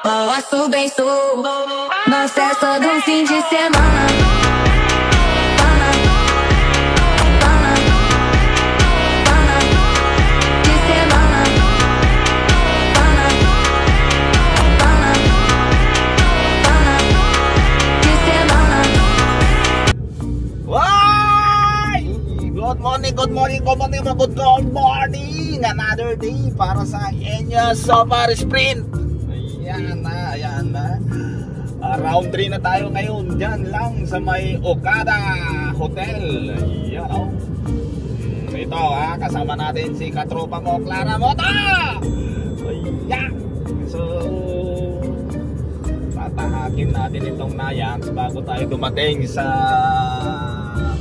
Posso bem sou na festa do fim de semana. Pana, pana, pana, de semana. Pana, pana, pana, de semana. Why? Good morning, good morning, good morning, good morning. Another day para sa Enya Summer Sprint. Ayan na. Round 3 na tayo ngayon. Diyan lang sa may Okada Hotel. Ayan o. Ito kasama natin si katropa mo, Clara Moto. Ayan. So, tatahakin natin itong Nayax bago tayo dumating sa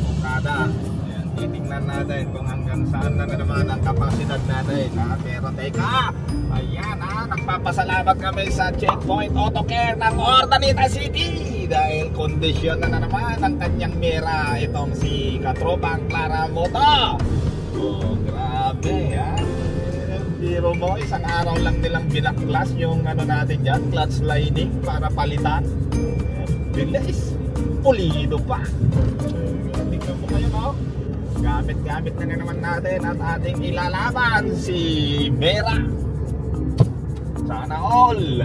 Okada. Ayan, titingnan natin kung hanggang saan na naman ang kapasidad natin. Pero teka, ayan nagpapasalamat kami sa Checkpoint Auto Care ng Ordaneta City dahil kondisyon na naman ang kanyang mera itong si katropang Clara Moto. Oh, grabe biro mo, isang araw lang nilang binaklas yung natin dyan, clutch lining para palitan. Bilis, pulido pa. Tingnan mo kayo gamit na naman natin at ating ilalaban si Mera. Sana all.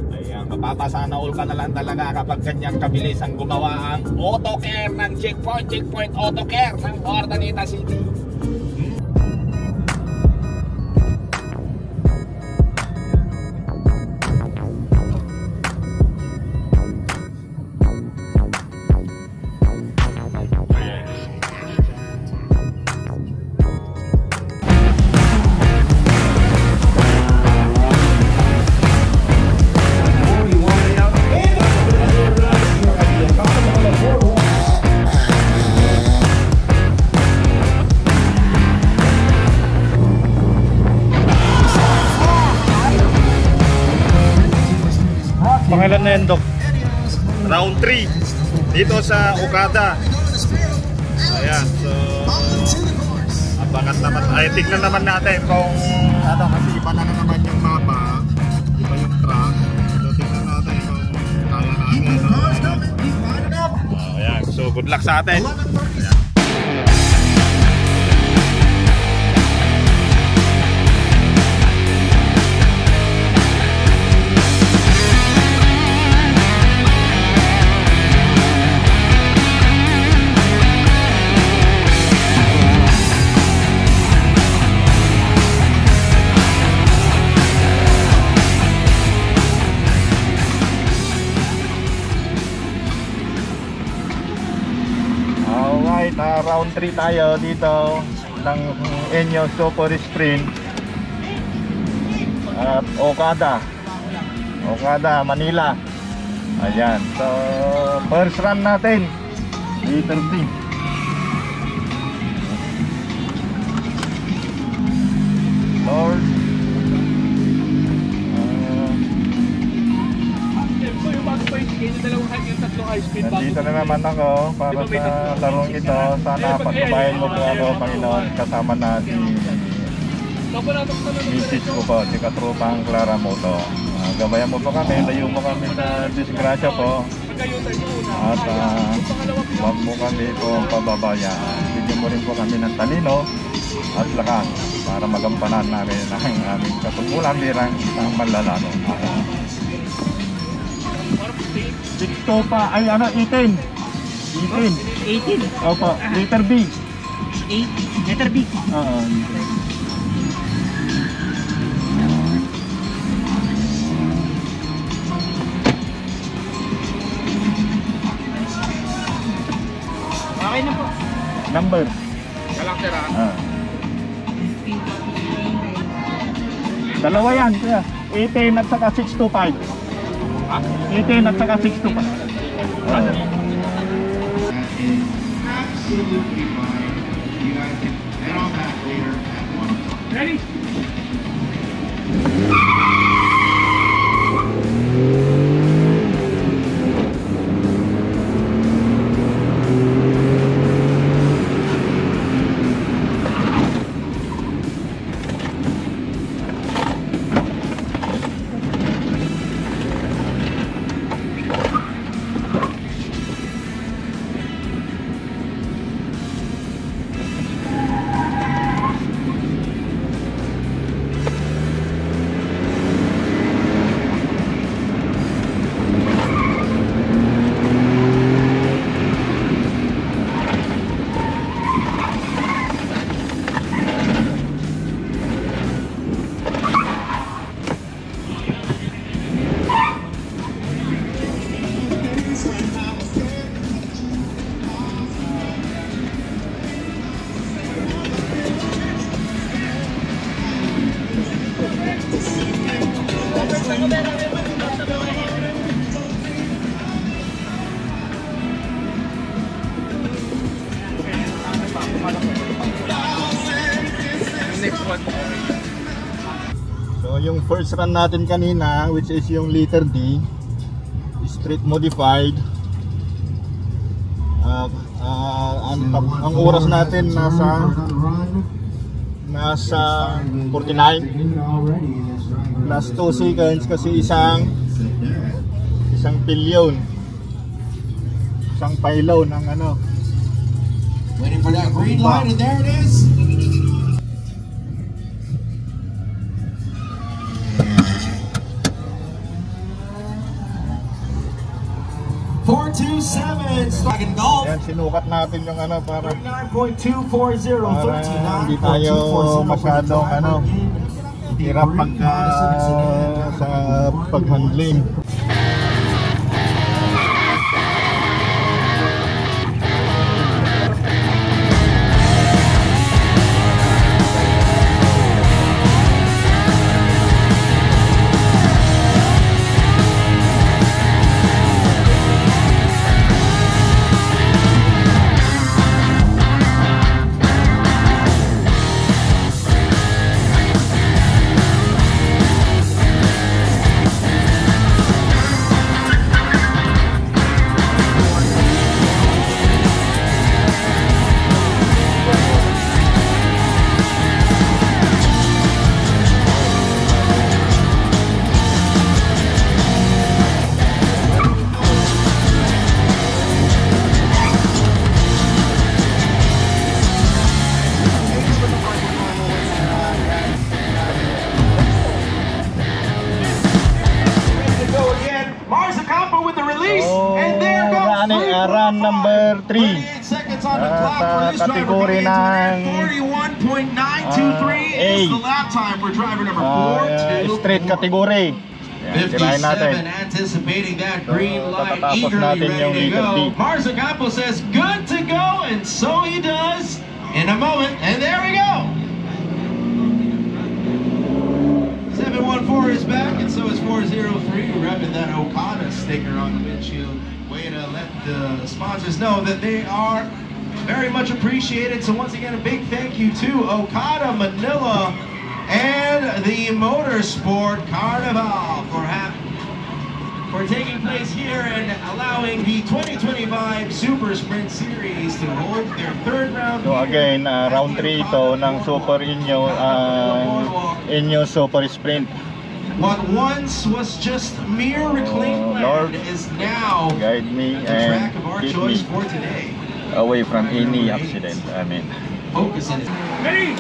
Ayan, mapapasana all ka na lang talaga kapag ganyang kabilis ang gumawa ang auto care ng Checkpoint Auto Care ng Ordaneta City. Pangilan na yan, Dok? Round 3 dito sa Okada. Ayan, so abangan naman, tignan naman natin kung kasi iba na naman yung mapa, iba yung track. So tignan natin kung kaya natin. Ayan, so good luck sa atin. Ayan. Round 3 tayo dito ng Enya Summer Sprint at Okada, Manila. Ayan, so first run natin liter B. Lord, nandito na naman ako para sa larong ito. Sana pagbabayan mo po ako, Panginoon, kasama na si Mrs. ko po, si katropang Clara Moto. Gabayan mo po kami, layo mo kami sa disgrasya po. At wag mo kami po pababayaan. Bigyan mo rin po kami ng talino at lakas para magampanan namin ang aming katungkulan bilang isang manlalaro. 6 pa, ay 18. 18? Opo, letter B. 8? Letter B? Oo. Okay na po. Number. Kalang sira. Dalawa yan, 18 at saka 625. 18 at saka 625. Absolutely fine. You guys can head on back later at 1 o'clock. Ready? So yung first run natin kanina, which is yung letter D, street modified, ang oras natin nasa 49 plus 2 seconds kasi isang pilyon, isang payload ng ano. Waiting for that green light, and there it is. Yan, sinukat natin yung ano para 9.240, hindi tayo masyadong ano, hirap pagka sa pag-handling. Run number 3 sa kategory ng street category. Tirahin natin. Tatatapos natin yung leader D. Marzacampo says good to go, and so he does in a moment, and there we go. 714 is back, and so is 403, repping that Okada sticker on the windshield. Way to let the sponsors know that they are very much appreciated. So once again, a big thank you to Okada Manila and the Motorsport Carnival for taking place here and allowing the 2025 Super Sprint Series to hold their third round. So again, round 3 ito ng Super Inyo Super Sprint. What once was just mere reclaimed land is now guide me the and track of our keep choice me for today. away from any accident. I mean, Focus in it. Ready?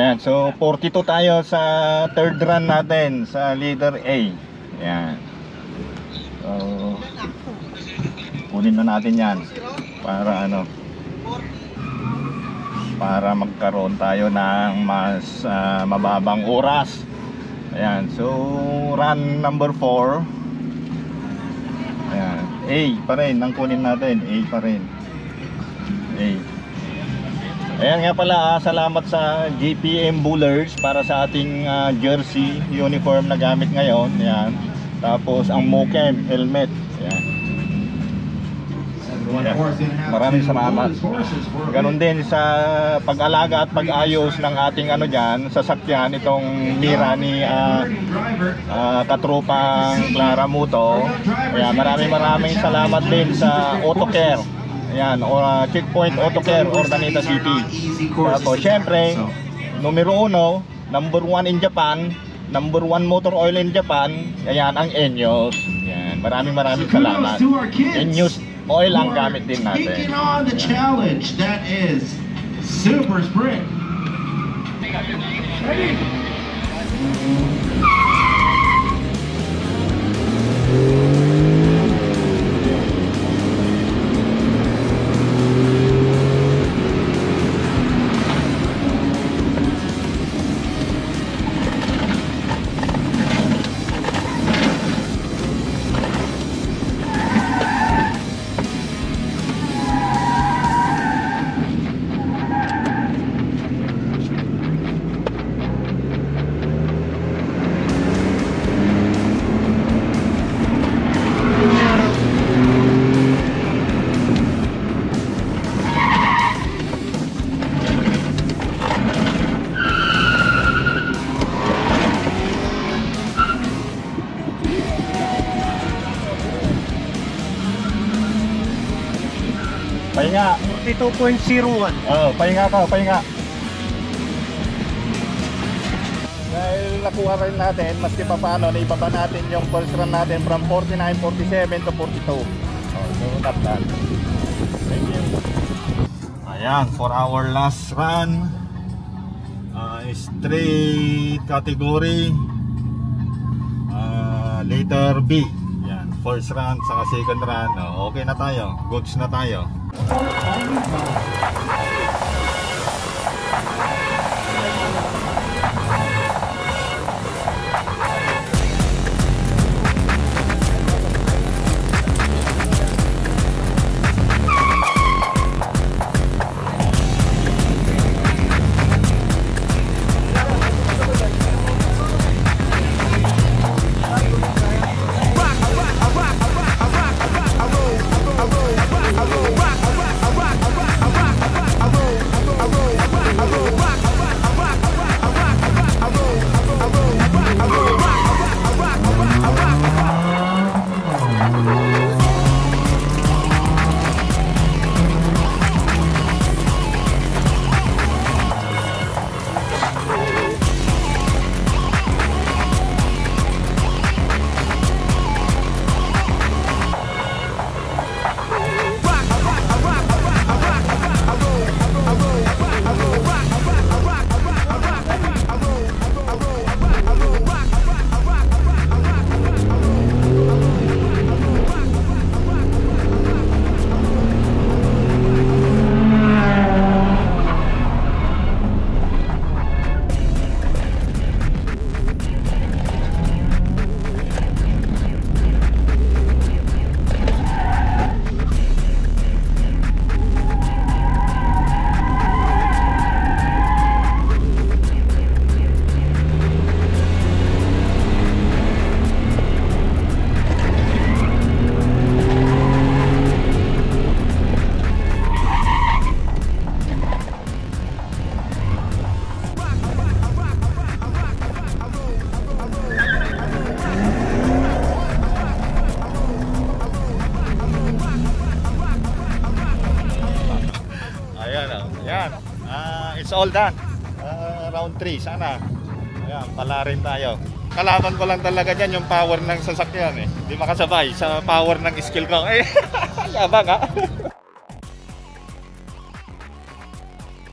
ayan, so 42 tayo sa third run natin sa leader A. Ayan. So kunin na natin yan para ano, para magkaroon tayo ng mas mababang oras. Ayan, so run number 4. Ayan, A pa rin ang kunin natin, A pa rin. A. Ayan nga pala, salamat sa GPM Bullers para sa ating jersey uniform na gamit ngayon. Ayan. Tapos ang Mokem helmet. Ayan. Maraming salamat. Ganon din sa pag-alaga at pag-ayos ng ating ano dyan, sasakyan, itong Mira ni katropang Clara Muto. Kaya maraming salamat din sa AutoCare. Ayan, Checkpoint AutoCare, Urdaneta City. Tapos syempre, numero 1, number 1 in Japan, number 1 motor oil in Japan, ayan ang Enyos. Ayan, maraming salamat. Enyos oil ang gamit din natin. Taking on the challenge that is Super Sprint. Pahinga. 42.01. Pahinga ka, pahinga. Dahil nakuha rin natin, maski pa paano, naibaba natin yung pulse run natin from 49, 47 to 42. So not bad. Thank you. Ayan, for our last run, straight category, letter B. Yan, first run saka second run. Okay na tayo, goods na tayo. It's all done. Round 3 sana. Ayan, pala rin tayo. Kalaban ko lang talaga dyan yung power ng sasakyan eh. Hindi makasabay sa power ng skill ko. Eh, yabang ha.